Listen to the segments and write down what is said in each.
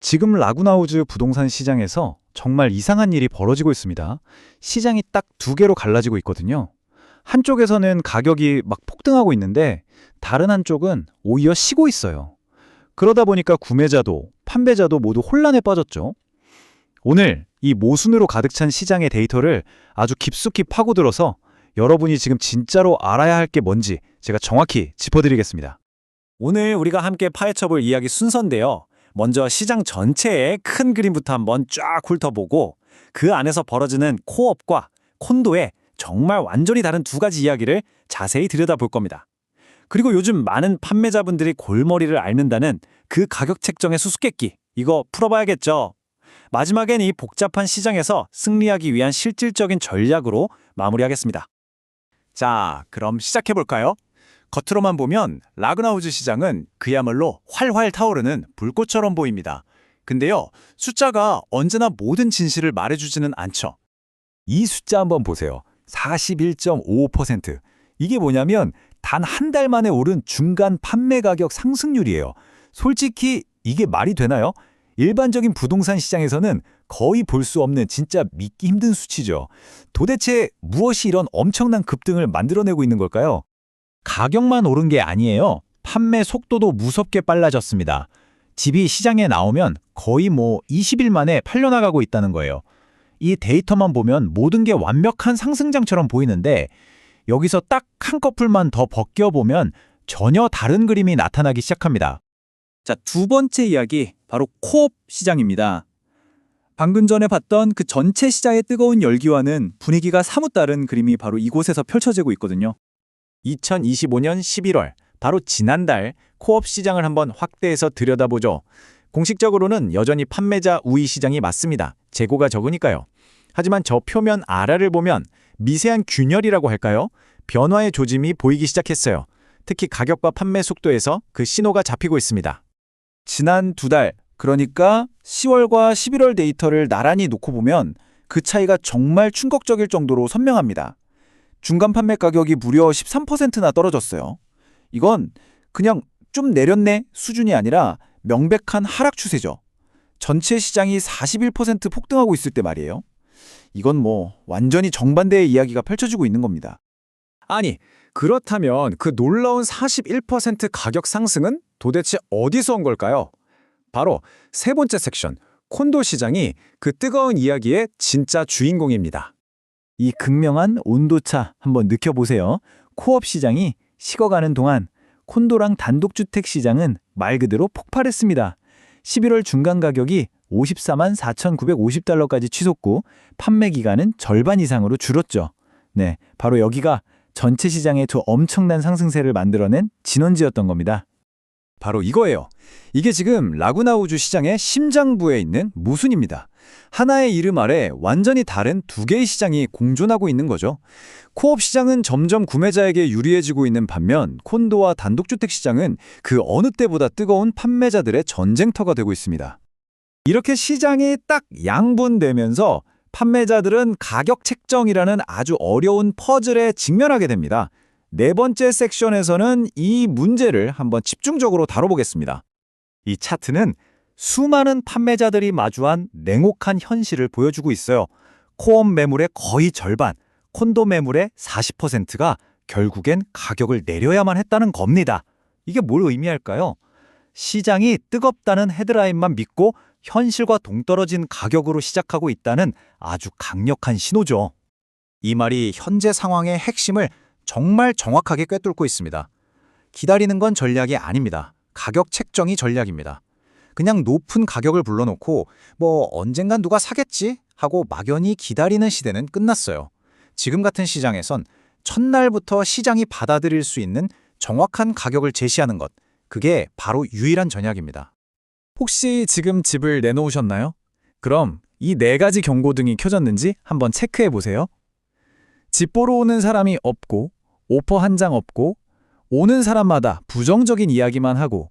지금 라구나우즈 부동산 시장에서 정말 이상한 일이 벌어지고 있습니다. 시장이 딱 두 개로 갈라지고 있거든요. 한쪽에서는 가격이 막 폭등하고 있는데 다른 한쪽은 오히려 쉬고 있어요. 그러다 보니까 구매자도 판매자도 모두 혼란에 빠졌죠. 오늘 이 모순으로 가득 찬 시장의 데이터를 아주 깊숙이 파고들어서 여러분이 지금 진짜로 알아야 할 게 뭔지 제가 정확히 짚어드리겠습니다. 오늘 우리가 함께 파헤쳐볼 이야기 순서인데요. 먼저 시장 전체의 큰 그림부터 한번 쫙 훑어보고 그 안에서 벌어지는 코업과 콘도의 정말 완전히 다른 두 가지 이야기를 자세히 들여다볼 겁니다. 그리고 요즘 많은 판매자분들이 골머리를 앓는다는 그 가격 책정의 수수께끼, 이거 풀어봐야겠죠. 마지막엔 이 복잡한 시장에서 승리하기 위한 실질적인 전략으로 마무리하겠습니다. 자, 그럼 시작해볼까요? 겉으로만 보면 라그나우즈 시장은 그야말로 활활 타오르는 불꽃처럼 보입니다. 근데요, 숫자가 언제나 모든 진실을 말해주지는 않죠. 이 숫자 한번 보세요. 41.55%. 이게 뭐냐면 단 한 달 만에 오른 중간 판매 가격 상승률이에요. 솔직히 이게 말이 되나요? 일반적인 부동산 시장에서는 거의 볼 수 없는 진짜 믿기 힘든 수치죠. 도대체 무엇이 이런 엄청난 급등을 만들어내고 있는 걸까요? 가격만 오른 게 아니에요. 판매 속도도 무섭게 빨라졌습니다. 집이 시장에 나오면 거의 20일 만에 팔려나가고 있다는 거예요. 이 데이터만 보면 모든 게 완벽한 상승장처럼 보이는데 여기서 딱 한꺼풀만 더 벗겨보면 전혀 다른 그림이 나타나기 시작합니다. 자, 두 번째 이야기, 바로 코업 시장입니다. 방금 전에 봤던 그 전체 시장의 뜨거운 열기와는 분위기가 사뭇 다른 그림이 바로 이곳에서 펼쳐지고 있거든요. 2025년 11월, 바로 지난달 코업 시장을 한번 확대해서 들여다보죠. 공식적으로는 여전히 판매자 우위 시장이 맞습니다. 재고가 적으니까요. 하지만 저 표면 아래를 보면 미세한 균열이라고 할까요? 변화의 조짐이 보이기 시작했어요. 특히 가격과 판매 속도에서 그 신호가 잡히고 있습니다. 지난 두 달, 그러니까 10월과 11월 데이터를 나란히 놓고 보면 그 차이가 정말 충격적일 정도로 선명합니다. 중간 판매 가격이 무려 13%나 떨어졌어요. 이건 그냥 좀 내렸네 수준이 아니라 명백한 하락 추세죠. 전체 시장이 41% 폭등하고 있을 때 말이에요. 이건 완전히 정반대의 이야기가 펼쳐지고 있는 겁니다. 아니, 그렇다면 그 놀라운 41% 가격 상승은 도대체 어디서 온 걸까요? 바로 세 번째 섹션, 콘도 시장이 그 뜨거운 이야기의 진짜 주인공입니다. 이 극명한 온도차 한번 느껴보세요. 코업 시장이 식어가는 동안 콘도랑 단독주택 시장은 말 그대로 폭발했습니다. 11월 중간 가격이 54만 4,950달러까지 치솟고 판매 기간은 절반 이상으로 줄었죠. 네, 바로 여기가 전체 시장의 두 엄청난 상승세를 만들어낸 진원지였던 겁니다. 바로 이거예요. 이게 지금 라구나우즈 시장의 심장부에 있는 모순입니다. 하나의 이름 아래 완전히 다른 두 개의 시장이 공존하고 있는 거죠. 코업 시장은 점점 구매자에게 유리해지고 있는 반면 콘도와 단독주택 시장은 그 어느 때보다 뜨거운 판매자들의 전쟁터가 되고 있습니다. 이렇게 시장이 딱 양분되면서 판매자들은 가격 책정이라는 아주 어려운 퍼즐에 직면하게 됩니다. 네 번째 섹션에서는 이 문제를 한번 집중적으로 다뤄보겠습니다. 이 차트는 수많은 판매자들이 마주한 냉혹한 현실을 보여주고 있어요. 코업 매물의 거의 절반, 콘도 매물의 40%가 결국엔 가격을 내려야만 했다는 겁니다. 이게 뭘 의미할까요? 시장이 뜨겁다는 헤드라인만 믿고 현실과 동떨어진 가격으로 시작하고 있다는 아주 강력한 신호죠. 이 말이 현재 상황의 핵심을 정말 정확하게 꿰뚫고 있습니다. 기다리는 건 전략이 아닙니다. 가격 책정이 전략입니다. 그냥 높은 가격을 불러놓고 언젠간 누가 사겠지 하고 막연히 기다리는 시대는 끝났어요. 지금 같은 시장에선 첫날부터 시장이 받아들일 수 있는 정확한 가격을 제시하는 것, 그게 바로 유일한 전략입니다. 혹시 지금 집을 내놓으셨나요? 그럼 이 네 가지 경고등이 켜졌는지 한번 체크해 보세요. 집 보러 오는 사람이 없고, 오퍼 한 장 없고, 오는 사람마다 부정적인 이야기만 하고,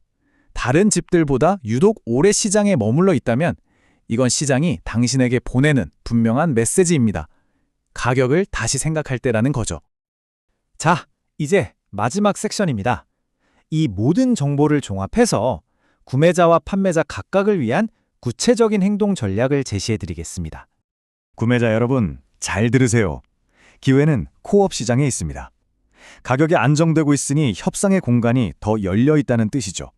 다른 집들보다 유독 오래 시장에 머물러 있다면 이건 시장이 당신에게 보내는 분명한 메시지입니다. 가격을 다시 생각할 때라는 거죠. 자, 이제 마지막 섹션입니다. 이 모든 정보를 종합해서 구매자와 판매자 각각을 위한 구체적인 행동 전략을 제시해드리겠습니다. 구매자 여러분, 잘 들으세요. 기회는 코업 시장에 있습니다. 가격이 안정되고 있으니 협상의 공간이 더 열려 있다는 뜻이죠.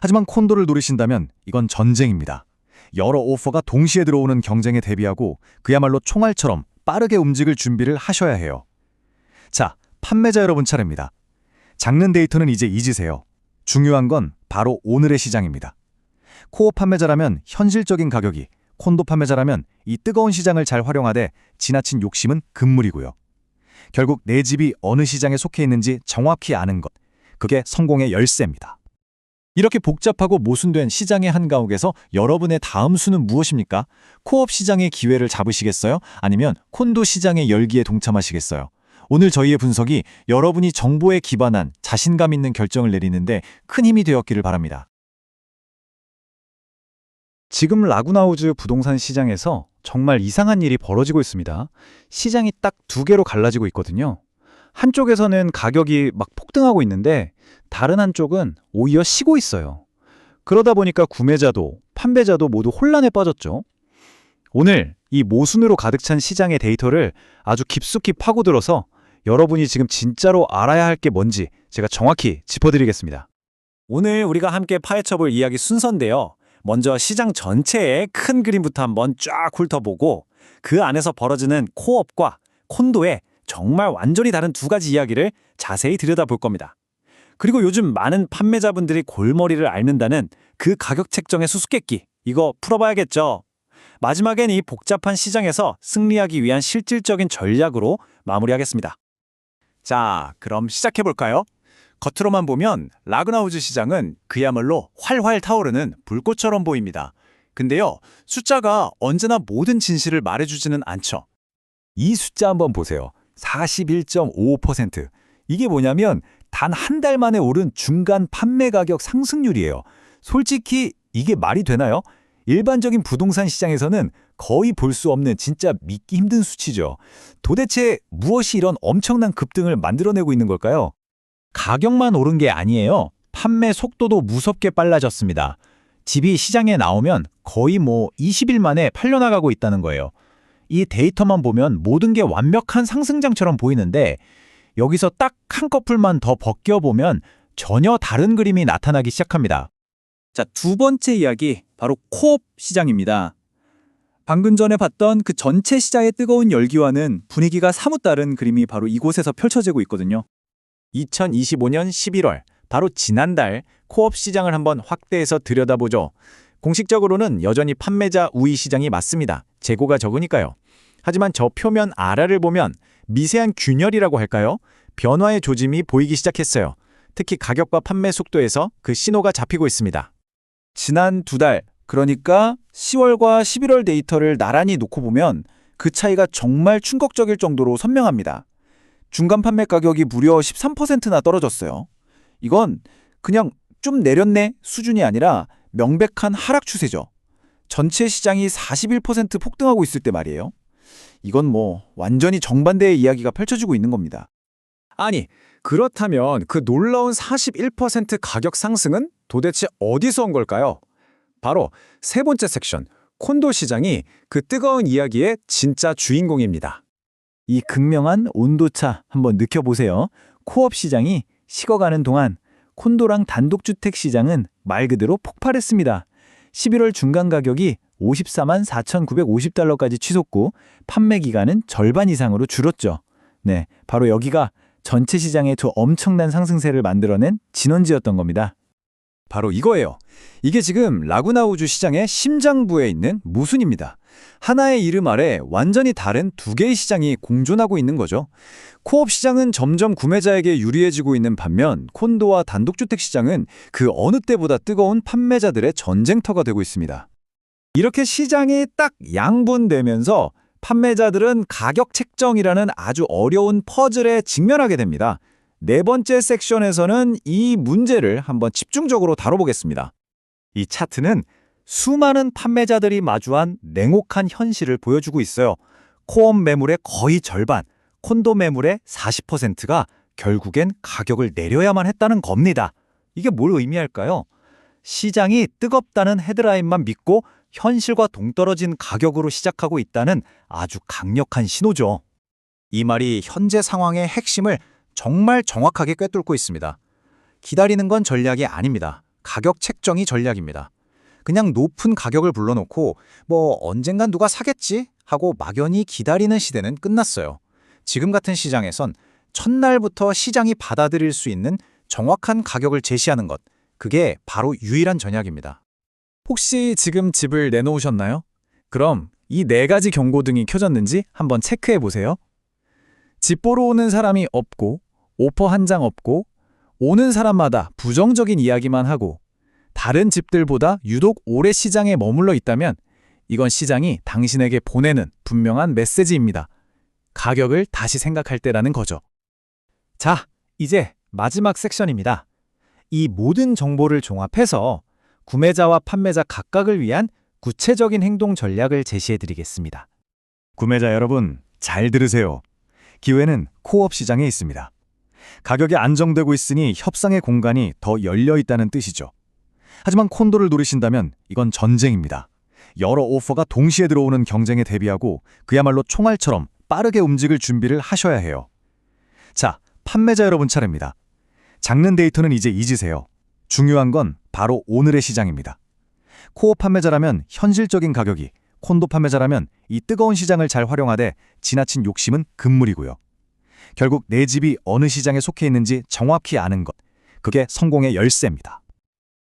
하지만 콘도를 노리신다면 이건 전쟁입니다. 여러 오퍼가 동시에 들어오는 경쟁에 대비하고 그야말로 총알처럼 빠르게 움직일 준비를 하셔야 해요. 자, 판매자 여러분 차례입니다. 장는 데이터는 이제 잊으세요. 중요한 건 바로 오늘의 시장입니다. 코어 판매자라면 현실적인 가격이, 콘도 판매자라면 이 뜨거운 시장을 잘 활용하되 지나친 욕심은 금물이고요. 결국 내 집이 어느 시장에 속해 있는지 정확히 아는 것, 그게 성공의 열쇠입니다. 이렇게 복잡하고 모순된 시장의 한가운데서 여러분의 다음 수는 무엇입니까? 코업 시장의 기회를 잡으시겠어요? 아니면 콘도 시장의 열기에 동참하시겠어요? 오늘 저희의 분석이 여러분이 정보에 기반한 자신감 있는 결정을 내리는데 큰 힘이 되었기를 바랍니다. 지금 라구나우즈 부동산 시장에서 정말 이상한 일이 벌어지고 있습니다. 시장이 딱 두 개로 갈라지고 있거든요. 한쪽에서는 가격이 막 폭등하고 있는데 다른 한쪽은 오히려 쉬고 있어요. 그러다 보니까 구매자도 판매자도 모두 혼란에 빠졌죠. 오늘 이 모순으로 가득 찬 시장의 데이터를 아주 깊숙이 파고들어서 여러분이 지금 진짜로 알아야 할 게 뭔지 제가 정확히 짚어드리겠습니다. 오늘 우리가 함께 파헤쳐볼 이야기 순서인데요. 먼저 시장 전체의 큰 그림부터 한번 쫙 훑어보고 그 안에서 벌어지는 코업과 콘도의 정말 완전히 다른 두 가지 이야기를 자세히 들여다볼 겁니다. 그리고 요즘 많은 판매자분들이 골머리를 앓는다는 그 가격 책정의 수수께끼, 이거 풀어봐야겠죠. 마지막엔 이 복잡한 시장에서 승리하기 위한 실질적인 전략으로 마무리하겠습니다. 자, 그럼 시작해볼까요? 겉으로만 보면 라그나우즈 시장은 그야말로 활활 타오르는 불꽃처럼 보입니다. 근데요, 숫자가 언제나 모든 진실을 말해주지는 않죠. 이 숫자 한번 보세요. 41.55%. 이게 뭐냐면 단 한 달 만에 오른 중간 판매 가격 상승률이에요. 솔직히 이게 말이 되나요? 일반적인 부동산 시장에서는 거의 볼 수 없는 진짜 믿기 힘든 수치죠. 도대체 무엇이 이런 엄청난 급등을 만들어내고 있는 걸까요? 가격만 오른 게 아니에요. 판매 속도도 무섭게 빨라졌습니다. 집이 시장에 나오면 거의 20일 만에 팔려나가고 있다는 거예요. 이 데이터만 보면 모든 게 완벽한 상승장처럼 보이는데 여기서 딱 한꺼풀만 더 벗겨보면 전혀 다른 그림이 나타나기 시작합니다. 자, 두 번째 이야기, 바로 코업 시장입니다. 방금 전에 봤던 그 전체 시장의 뜨거운 열기와는 분위기가 사뭇 다른 그림이 바로 이곳에서 펼쳐지고 있거든요. 2025년 11월, 바로 지난달 코업 시장을 한번 확대해서 들여다보죠. 공식적으로는 여전히 판매자 우위 시장이 맞습니다. 재고가 적으니까요. 하지만 저 표면 아래를 보면 미세한 균열이라고 할까요? 변화의 조짐이 보이기 시작했어요. 특히 가격과 판매 속도에서 그 신호가 잡히고 있습니다. 지난 두 달, 그러니까 10월과 11월 데이터를 나란히 놓고 보면 그 차이가 정말 충격적일 정도로 선명합니다. 중간 판매 가격이 무려 13%나 떨어졌어요. 이건 그냥 좀 내렸네 수준이 아니라 명백한 하락 추세죠. 전체 시장이 41% 폭등하고 있을 때 말이에요. 이건 완전히 정반대의 이야기가 펼쳐지고 있는 겁니다. 아니, 그렇다면 그 놀라운 41% 가격 상승은 도대체 어디서 온 걸까요? 바로 세 번째 섹션, 콘도 시장이 그 뜨거운 이야기의 진짜 주인공입니다. 이 극명한 온도차 한번 느껴보세요. 코업 시장이 식어가는 동안 콘도랑 단독주택 시장은 말 그대로 폭발했습니다. 11월 중간 가격이 54만 4,950달러까지 치솟고 판매 기간은 절반 이상으로 줄었죠. 네, 바로 여기가 전체 시장의 두 엄청난 상승세를 만들어낸 진원지였던 겁니다. 바로 이거예요. 이게 지금 라구나우즈 시장의 심장부에 있는 모순입니다. 하나의 이름 아래 완전히 다른 두 개의 시장이 공존하고 있는 거죠. 코업 시장은 점점 구매자에게 유리해지고 있는 반면 콘도와 단독주택 시장은 그 어느 때보다 뜨거운 판매자들의 전쟁터가 되고 있습니다. 이렇게 시장이 딱 양분되면서 판매자들은 가격 책정이라는 아주 어려운 퍼즐에 직면하게 됩니다. 네 번째 섹션에서는 이 문제를 한번 집중적으로 다뤄보겠습니다. 이 차트는 수많은 판매자들이 마주한 냉혹한 현실을 보여주고 있어요. 코업 매물의 거의 절반, 콘도 매물의 40%가 결국엔 가격을 내려야만 했다는 겁니다. 이게 뭘 의미할까요? 시장이 뜨겁다는 헤드라인만 믿고 현실과 동떨어진 가격으로 시작하고 있다는 아주 강력한 신호죠. 이 말이 현재 상황의 핵심을 정말 정확하게 꿰뚫고 있습니다. 기다리는 건 전략이 아닙니다. 가격 책정이 전략입니다. 그냥 높은 가격을 불러놓고 언젠간 누가 사겠지 하고 막연히 기다리는 시대는 끝났어요. 지금 같은 시장에선 첫날부터 시장이 받아들일 수 있는 정확한 가격을 제시하는 것, 그게 바로 유일한 전략입니다. 혹시 지금 집을 내놓으셨나요? 그럼 이 4가지 경고등이 켜졌는지 한번 체크해 보세요. 집 보러 오는 사람이 없고, 오퍼 한 장 없고, 오는 사람마다 부정적인 이야기만 하고, 다른 집들보다 유독 오래 시장에 머물러 있다면 이건 시장이 당신에게 보내는 분명한 메시지입니다. 가격을 다시 생각할 때라는 거죠. 자, 이제 마지막 섹션입니다. 이 모든 정보를 종합해서 구매자와 판매자 각각을 위한 구체적인 행동 전략을 제시해 드리겠습니다. 구매자 여러분, 잘 들으세요. 기회는 코업 시장에 있습니다. 가격이 안정되고 있으니 협상의 공간이 더 열려 있다는 뜻이죠. 하지만 콘도를 노리신다면 이건 전쟁입니다. 여러 오퍼가 동시에 들어오는 경쟁에 대비하고 그야말로 총알처럼 빠르게 움직일 준비를 하셔야 해요. 자, 판매자 여러분 차례입니다. 장는 데이터는 이제 잊으세요. 중요한 건 바로 오늘의 시장입니다. 코업 판매자라면 현실적인 가격이, 콘도 판매자라면 이 뜨거운 시장을 잘 활용하되 지나친 욕심은 금물이고요. 결국 내 집이 어느 시장에 속해 있는지 정확히 아는 것, 그게 성공의 열쇠입니다.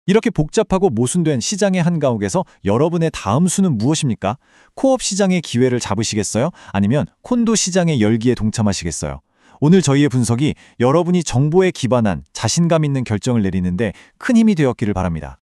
이렇게 복잡하고 모순된 시장의 한가운데서 여러분의 다음 수는 무엇입니까? 코업 시장의 기회를 잡으시겠어요? 아니면 콘도 시장의 열기에 동참하시겠어요? 오늘 저희의 분석이 여러분이 정보에 기반한 자신감 있는 결정을 내리는데 큰 힘이 되었기를 바랍니다.